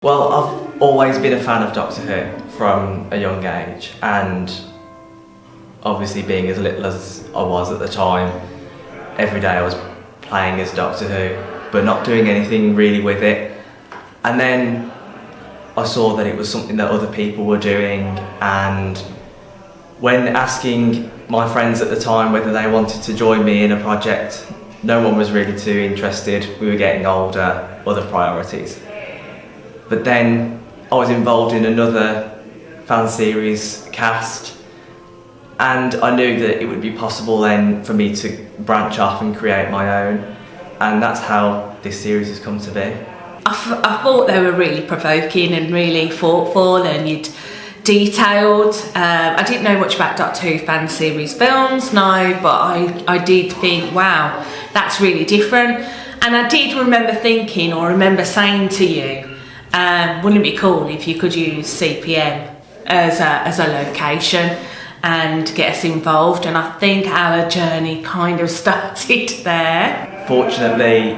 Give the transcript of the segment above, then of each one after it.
Well, I've always been a fan of Doctor Who from a young age, and obviously being as little as I was at the time, every day I was playing as Doctor Who, but not doing anything really with it. And then I saw that it was something that other people were doing, and when asking my friends at the time whether they wanted to join me in a project, no one was really too interested. We were getting older, other priorities. But then I was involved in another fan series cast, and I knew that it would be possible then for me to branch off and create my own, and that's how this series has come to be. I thought they were really provoking and really thoughtful, and you'd detailed. I didn't know much about Doctor Who fan series films, no, but I did think, wow, that's really different. And I did remember thinking, or remember saying to you, wouldn't it be cool if you could use CPM as a location and get us involved? And I think our journey kind of started there. Fortunately,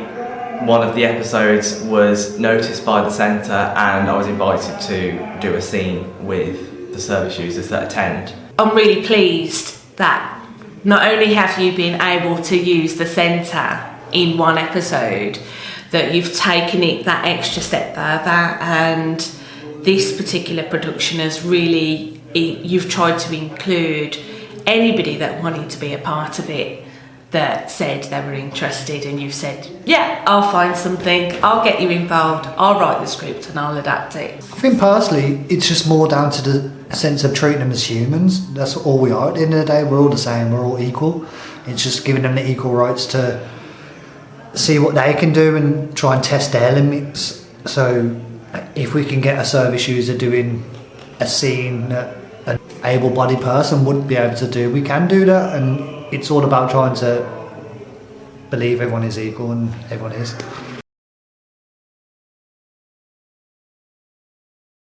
one of the episodes was noticed by the centre, and I was invited to do a scene with the service users that attend. I'm really pleased that not only have you been able to use the centre in one episode, that you've taken it that extra step further, and this particular production has really, you've tried to include anybody that wanted to be a part of it, that said they were interested, and you've said, yeah, I'll find something, I'll get you involved, I'll write the script and I'll adapt it. I think personally it's just more down to the sense of treating them as humans. That's all we are. At the end of the day, we're all the same, we're all equal. It's just giving them the equal rights to see what they can do and try and test their limits. So if we can get a service user doing a scene that an able-bodied person wouldn't be able to do, we can do that, and it's all about trying to believe everyone is equal, and everyone is.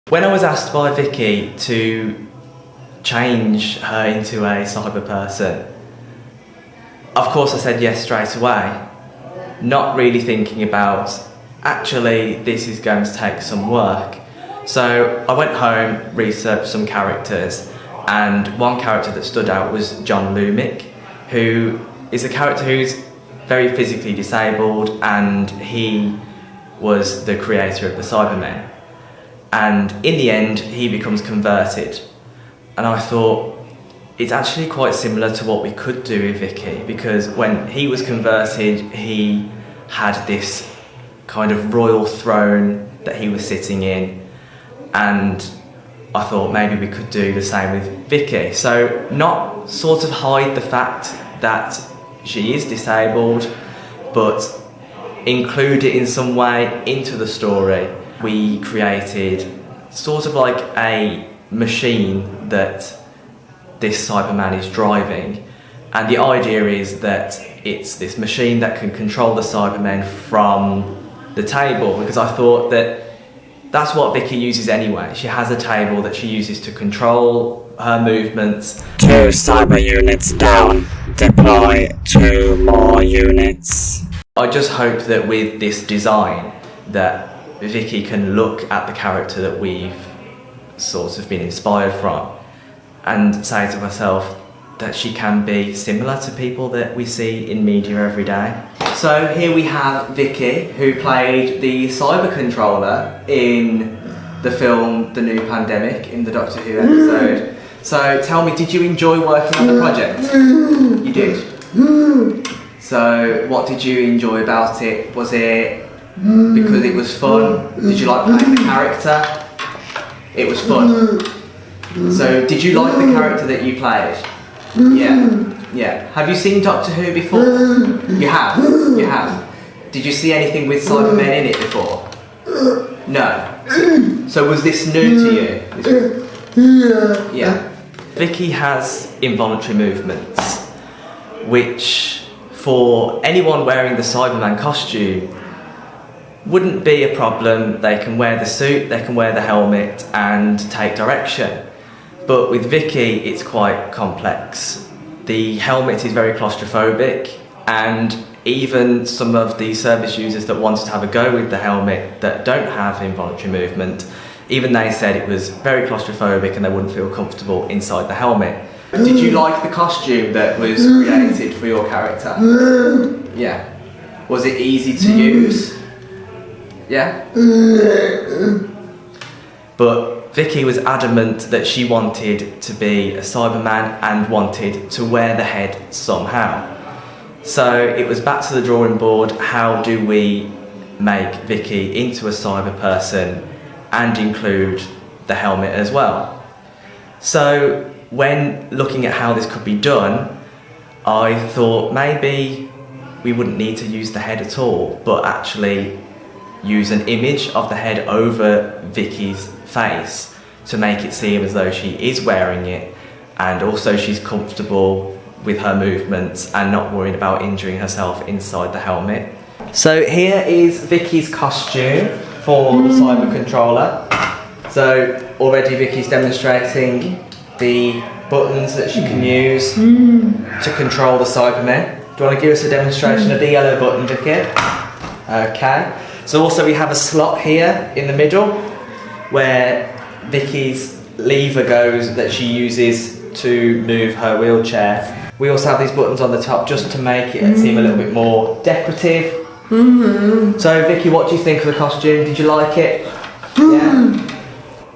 When I was asked by Vicky to change her into a cyber person, of course I said yes straight away, not really thinking about, actually this is going to take some work. So I went home, researched some characters, and one character that stood out was John Lumick, who is a character who's very physically disabled, and he was the creator of the Cybermen. And in the end, he becomes converted. And I thought, it's actually quite similar to what we could do with Vicky, because when he was converted, he had this kind of royal throne that he was sitting in, and I thought maybe we could do the same with Vicky. So not sort of hide the fact that she is disabled, but include it in some way into the story. We created sort of like a machine that this Cyberman is driving, and the idea is that it's this machine that can control the Cybermen from the table, because I thought that that's what Vicky uses anyway. She has a table that she uses to control her movements. 2 cyber units down. Deploy 2 more units. I just hope that with this design that Vicky can look at the character that we've sort of been inspired from and say to herself that she can be similar to people that we see in media every day. So here we have Vicky, who played the cyber controller in the film The New Pandemic, in the Doctor Who episode. So tell me, did you enjoy working on the project? You did? So what did you enjoy about it? Was it because it was fun? Did you like playing the character? It was fun. So did you like the character that you played? Yeah. Have you seen Doctor Who before? You have? You have. Did you see anything with Cybermen in it before? No. So was this new to you? Yeah. Vicky has involuntary movements, which for anyone wearing the Cyberman costume wouldn't be a problem. They can wear the suit, they can wear the helmet and take direction. But with Vicky, it's quite complex. The helmet is very claustrophobic, and even some of the service users that wanted to have a go with the helmet that don't have involuntary movement, even they said it was very claustrophobic and they wouldn't feel comfortable inside the helmet. Did you like the costume that was created for your character? Yeah. Was it easy to use? Yeah? But Vicky was adamant that she wanted to be a Cyberman and wanted to wear the head somehow. So it was back to the drawing board. How do we make Vicky into a cyber person and include the helmet as well? So when looking at how this could be done, I thought maybe we wouldn't need to use the head at all, but actually use an image of the head over Vicky's face to make it seem as though she is wearing it, and also she's comfortable with her movements and not worried about injuring herself inside the helmet. So here is Vicky's costume for the cyber controller. So already Vicky's demonstrating the buttons that she can use to control the Cybermen. Do you want to give us a demonstration of the yellow button, Vicky? Okay. So also we have a slot here in the middle where Vicky's lever goes that she uses to move her wheelchair. We also have these buttons on the top just to make it seem a little bit more decorative. So Vicky, what do you think of the costume? Did you like it? Yeah.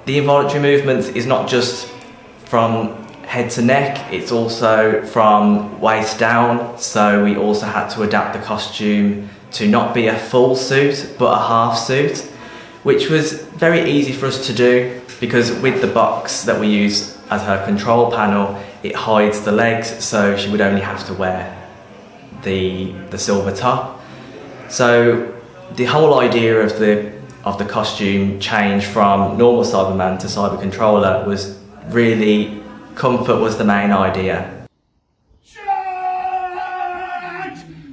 The involuntary movements is not just from head to neck, it's also from waist down. So we also had to adapt the costume to not be a full suit but a half suit, which was very easy for us to do because with the box that we use as her control panel, it hides the legs, so she would only have to wear the silver top. So the whole idea of the costume change from normal Cyberman to Cyber Controller was really comfort was the main idea. Charge!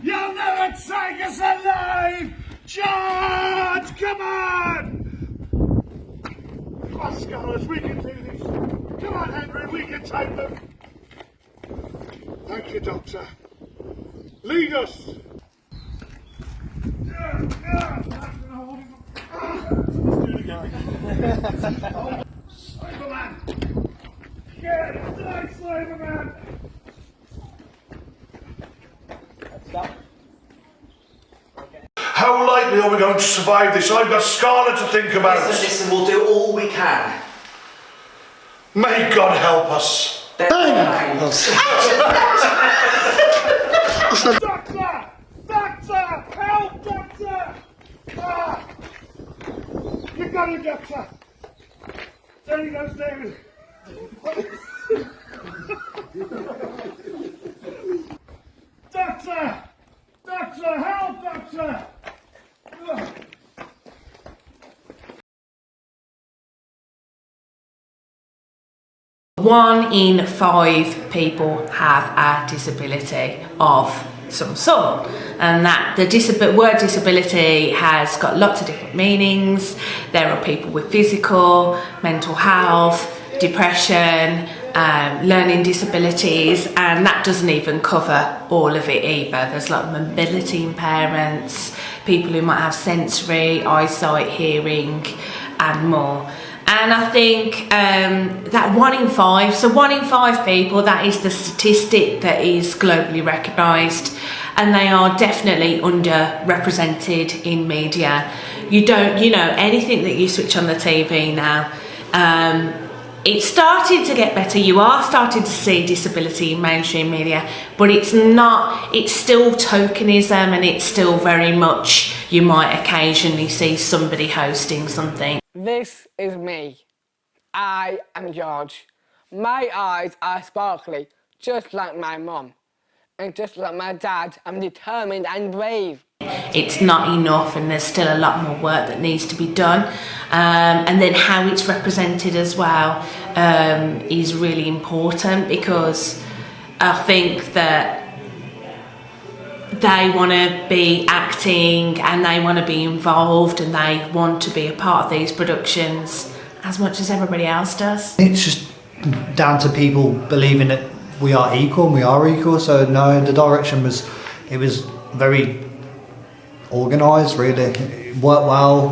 You'll never take us alive! Charge! Come on! Come on, Scholars, we can do this. Come on, Henry, we can take them. Thank you, Doctor. Lead us. Cyberman! Get it! Die, Cyberman! How likely are we going to survive this? I've got Scarlet to think about. Listen, we'll do all we can. May God help us. Thanks. Doctor! Doctor! Help, Doctor! Ah! You got it, Doctor! There he goes, David. Doctor! Doctor! Help, Doctor! One in 5 people have a disability of some sort, and that the word disability has got lots of different meanings. There are people with physical, mental health, depression, learning disabilities, and that doesn't even cover all of it either. There's a lot of mobility impairments, people who might have sensory, eyesight, hearing, and more. And I think that 1 in 5, so 1 in 5 people, that is the statistic that is globally recognised, and they are definitely underrepresented in media. You don't, anything that you switch on the TV now, it's started to get better. You are starting to see disability in mainstream media, but it's still tokenism, and it's still very much, you might occasionally see somebody hosting something. This is me. I am George. My eyes are sparkly, just like my mum. And just like my dad, I'm determined and brave. It's not enough, and there's still a lot more work that needs to be done. And then how it's represented as well is really important, because I think that they want to be acting and they want to be involved and they want to be a part of these productions as much as everybody else does. It's just down to people believing that we are equal and we are equal. So no, the direction was very organised, really. It worked well.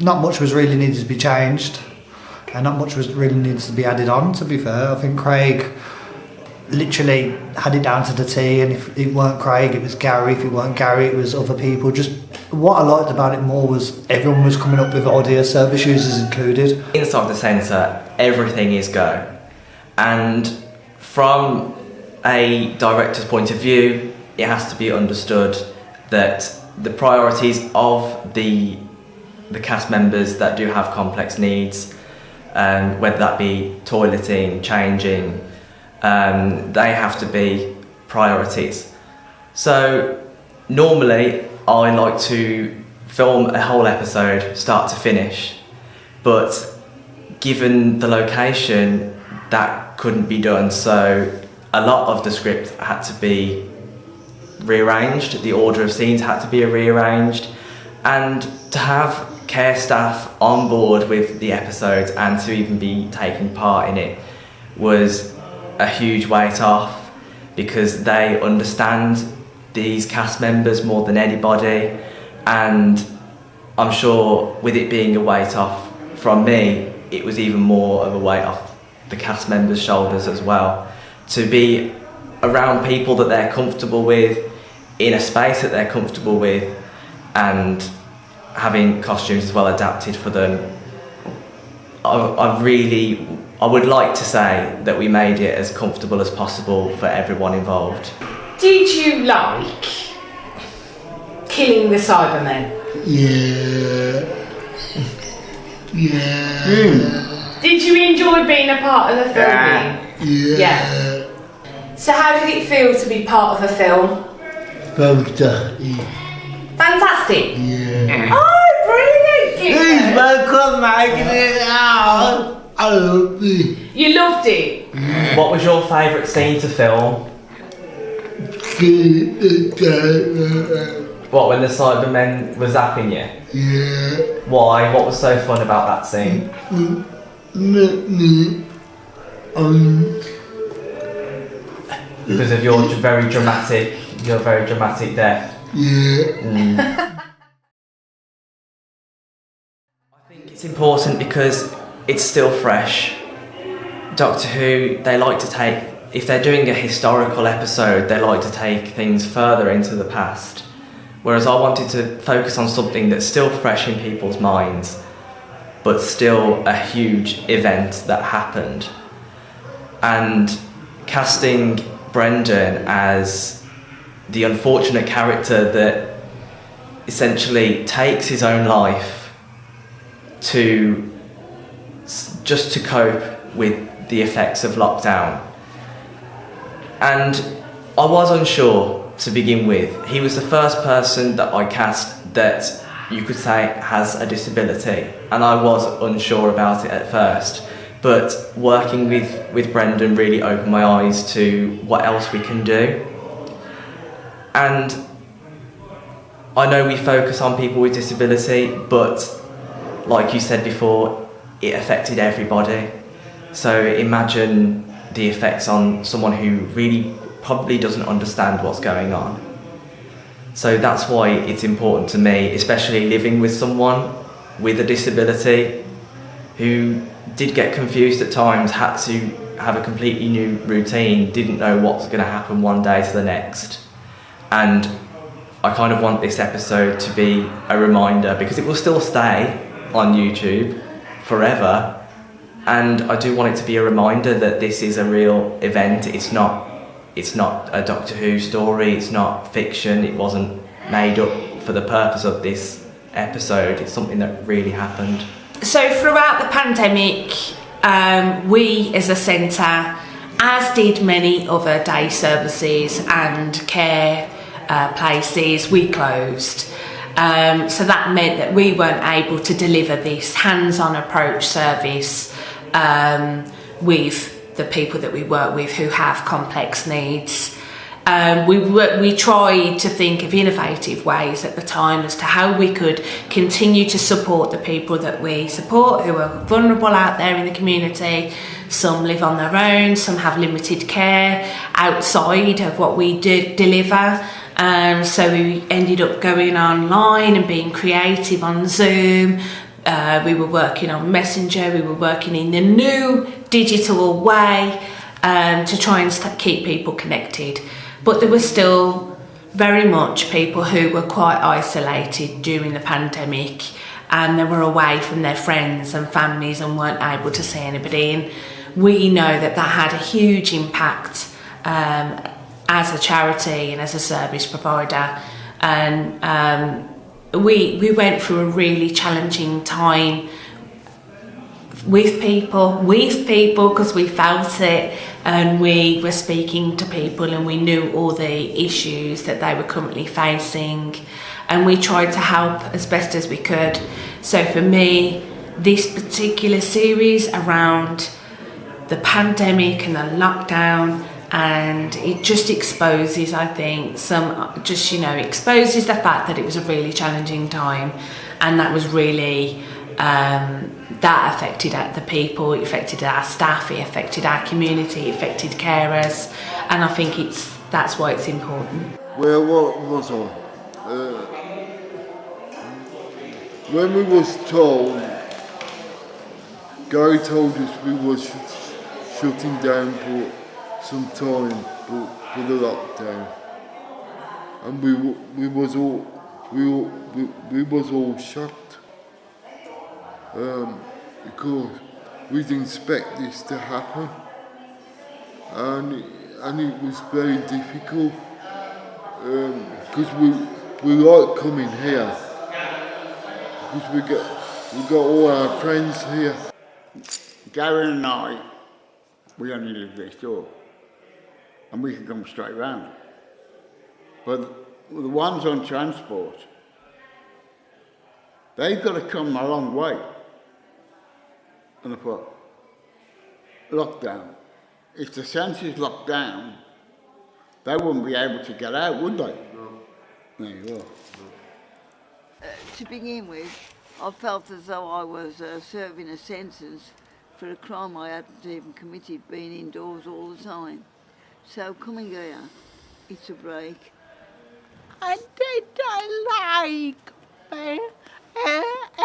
Not much was really needed to be changed, and not much was really needed to be added on, to be fair. I think Craig literally had it down to the T, and if it weren't Craig, it was Gary. If it weren't Gary, it was other people. Just what I liked about it more was everyone was coming up with ideas, service users included. Inside the centre, everything is go. And from a director's point of view, it has to be understood that the priorities of the cast members that do have complex needs, whether that be toileting, changing, they have to be priorities. So normally I like to film a whole episode start to finish, but given the location that couldn't be done, so a lot of the script had to be rearranged, the order of scenes had to be rearranged, and to have care staff on board with the episodes and to even be taking part in it was a huge weight off, because they understand these cast members more than anybody, and I'm sure with it being a weight off from me, it was even more of a weight off the cast members' shoulders as well, to be around people that they're comfortable with, in a space that they're comfortable with, and having costumes as well adapted for them. I would like to say that we made it as comfortable as possible for everyone involved. Did you like killing the Cybermen? Yeah. Did you enjoy being a part of the filming? Yeah. So how did it feel to be part of a film? Fantastic. Yeah. Oh, brilliant! Please welcome making it out. I love it. You loved it? What was your favourite scene to film? What, when the Cybermen were zapping you? Yeah. Why? What was so fun about that scene? Because of your very dramatic death. Yeah. I think it's important because it's still fresh. Doctor Who, they like to take, if they're doing a historical episode, they like to take things further into the past. Whereas I wanted to focus on something that's still fresh in people's minds, but still a huge event that happened. And casting Brendan as the unfortunate character that essentially takes his own life just to cope with the effects of lockdown. And I was unsure to begin with. He was the first person that I cast that you could say has a disability, and I was unsure about it at first. But working with Brendan really opened my eyes to what else we can do. And I know we focus on people with disability, but like you said before, it affected everybody. So imagine the effects on someone who really probably doesn't understand what's going on. So that's why it's important to me, especially living with someone with a disability who did get confused at times, had to have a completely new routine, didn't know what's going to happen one day to the next. And I kind of want this episode to be a reminder, because it will still stay on YouTube forever, and I do want it to be a reminder that this is a real event. It's not a Doctor Who story, it's not fiction, it wasn't made up for the purpose of this episode, it's something that really happened. So throughout the pandemic, we as a centre, as did many other day services and care places, we closed. So that meant that we weren't able to deliver this hands-on approach service with the people that we work with who have complex needs. We tried to think of innovative ways at the time as to how we could continue to support the people that we support who are vulnerable out there in the community. Some live on their own, some have limited care outside of what we deliver. So we ended up going online and being creative on Zoom. We were working on Messenger, we were working in the new digital way to try and keep people connected. But there were still very much people who were quite isolated during the pandemic, and they were away from their friends and families and weren't able to see anybody. And we know that had a huge impact as a charity and as a service provider. And we went through a really challenging time with people because we felt it, and we were speaking to people and we knew all the issues that they were currently facing, and we tried to help as best as we could. So for me, this particular series around the pandemic and the lockdown, and it just exposes, I think, exposes the fact that it was a really challenging time, and that was really that affected the people, it affected our staff, it affected our community, it affected carers, and I think that's why it's important. Well, what was I? When we was told, Gary told us we was shutting down for some time for the lockdown, and we was all shocked because we didn't expect this to happen, and it was very difficult because we like coming here because we got all our friends here. Gary and I, we only live next door, and we can come straight round. But the ones on transport, they've got to come a long way. And I thought, lockdown. If the centre's locked down, they wouldn't be able to get out, would they? No. There you are. To begin with, I felt as though I was serving a sentence for a crime I hadn't even committed, being indoors all the time. So coming here, it's a break. And did I like being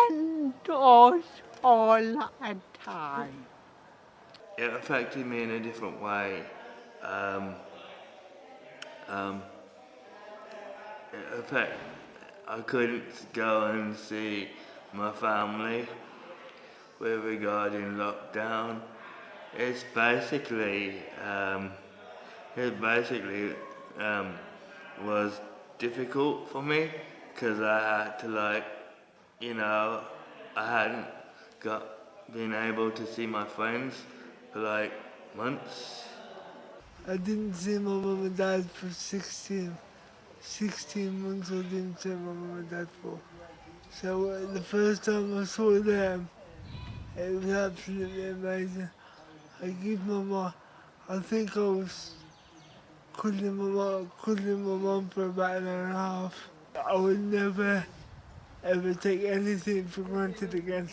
indoors all the time? It affected me in a different way. I couldn't go and see my family with regarding lockdown. It's basically was difficult for me because I had to I hadn't been able to see my friends for months. I didn't see my mum and dad for 16 months. I didn't see my mum and dad for. So the first time I saw them, it was absolutely amazing. I think I was cuddling my mum for about an hour and a half. I would never ever take anything for granted again,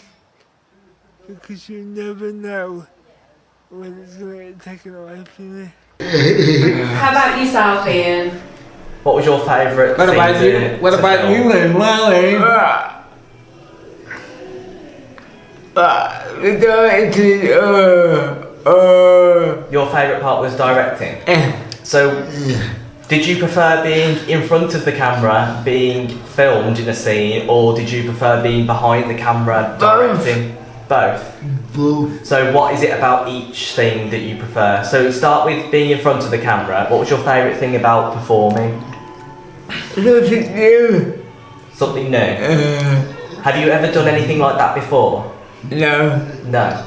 because you never know when it's going to get taken away from you. How about yourself, Ian? What was your favourite What about you? What about you then, Molly? Your favourite part was directing? So, did you prefer being in front of the camera, being filmed in a scene, or did you prefer being behind the camera directing? Both. So what is it about each thing that you prefer? So start with being in front of the camera. What was your favourite thing about performing? Something new. Something new? Have you ever done anything like that before? No. No.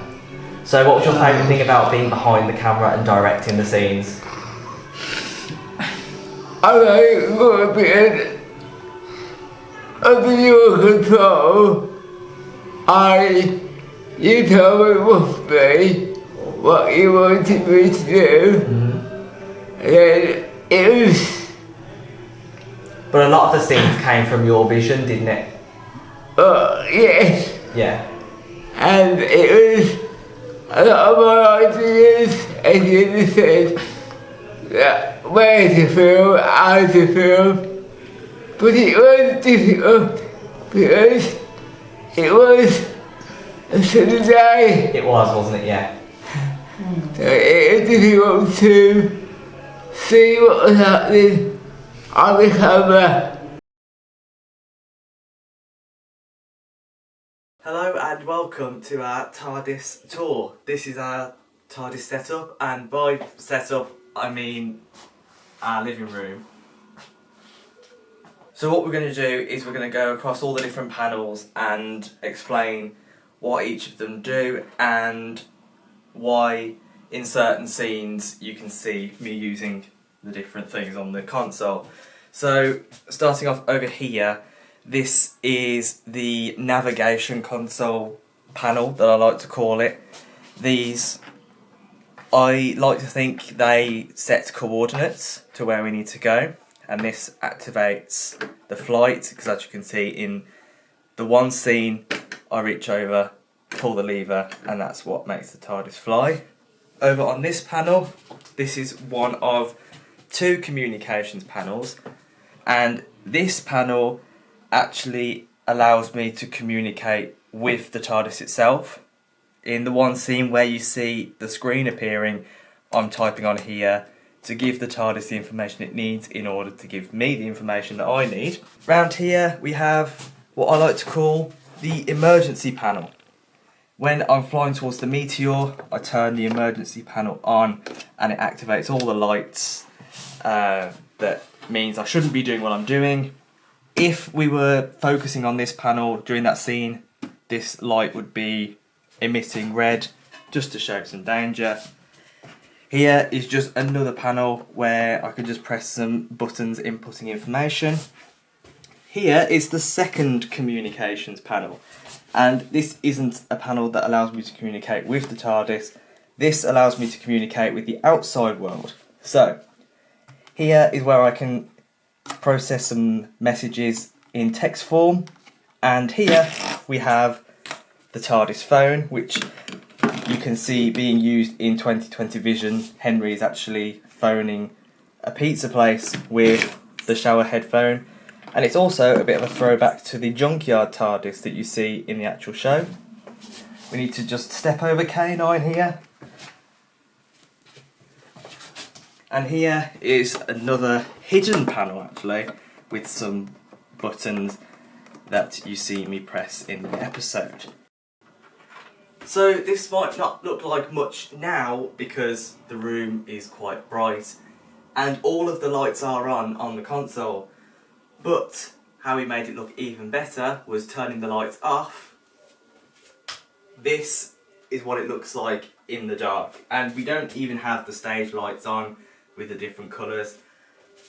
So what was your favourite thing about being behind the camera and directing the scenes? I like being under your control. You tell me roughly what you wanted me to do, and it was... But a lot of the scenes came from your vision, didn't it? Yes. Yeah. And it was a lot of my ideas, as you said, that where to film, how to film, but it was difficult because it was a sunny day. It was, wasn't it? Yeah. So it was difficult to see what was happening on the camera. Hello and welcome to our Tardis tour. This is our Tardis setup, and by setup I mean our living room. So what we're going to do is we're going to go across all the different panels and explain what each of them do and why in certain scenes you can see me using the different things on the console. So starting off over here, this is the navigation console panel that I like to call it. These, I like to think they set coordinates to where we need to go, and this activates the flight, because as you can see in the one scene I reach over, pull the lever, and that's what makes the TARDIS fly. Over on this panel, this is one of two communications panels, and this panel actually allows me to communicate with the TARDIS itself. In the one scene where you see the screen appearing, I'm typing on here to give the TARDIS the information it needs in order to give me the information that I need. Round here we have what I like to call the emergency panel. When I'm flying towards the meteor, I turn the emergency panel on and it activates all the lights. That means I shouldn't be doing what I'm doing. If we were focusing on this panel during that scene, this light would be emitting red just to show some danger. Here is just another panel where I can just press some buttons inputting information. Here is the second communications panel, and this isn't a panel that allows me to communicate with the TARDIS. This allows me to communicate with the outside world. So here is where I can process some messages in text form, and here we have the TARDIS phone, which you can see being used in 2020 vision. Henry is actually phoning a pizza place with the shower headphone, and it's also a bit of a throwback to the junkyard TARDIS that you see in the actual show. We need to just step over K9 here. And here is another hidden panel actually, with some buttons that you see me press in the episode. So this might not look like much now because the room is quite bright and all of the lights are on the console, but how we made it look even better was turning the lights off. This is what it looks like in the dark, and we don't even have the stage lights on with the different colours.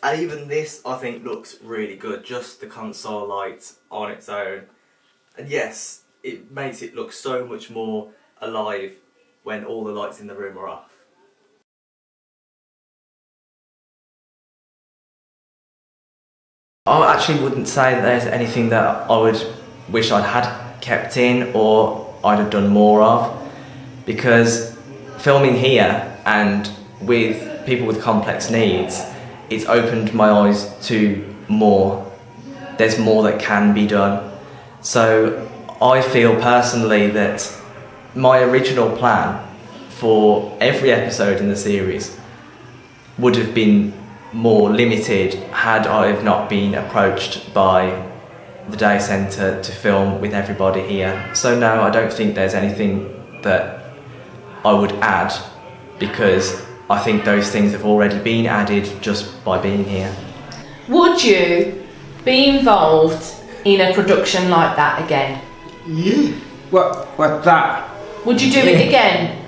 And even this I think looks really good, just the console lights on its own. And yes, it makes it look so much more alive when all the lights in the room are off. I actually wouldn't say that there's anything that I would wish I'd had kept in or I'd have done more of, because filming here and with people with complex needs, it's opened my eyes to more. There's more that can be done. So I feel personally that my original plan for every episode in the series would have been more limited had I have not been approached by the day centre to film with everybody here. So no, I don't think there's anything that I would add, because I think those things have already been added just by being here. Would you be involved in a production like that again? Yeah. What's that? Would you do it again?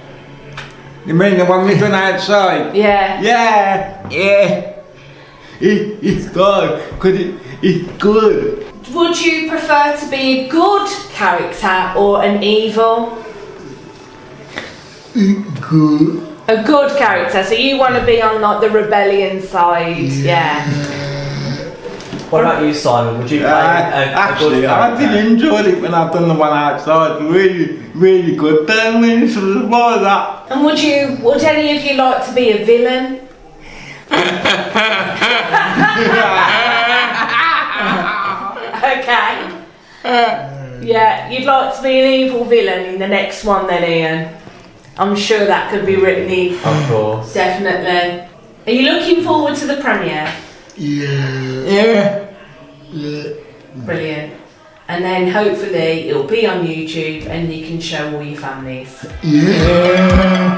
You mean the one we done outside? Yeah. Yeah. It's good, because it's good. Would you prefer to be a good character or an evil? Good. A good character, so you want to be on like the rebellion side, yeah. What about you, Simon? Would you play a good character? I did enjoy it when I've done the one outside. Really good. Then we should have that. And would any of you like to be a villain? Okay. Yeah, you'd like to be an evil villain in the next one then, Ian? I'm sure that could be written in. Of course. Definitely. Are you looking forward to the premiere? Yeah. Brilliant. And then hopefully it'll be on YouTube and you can show all your families. Yeah.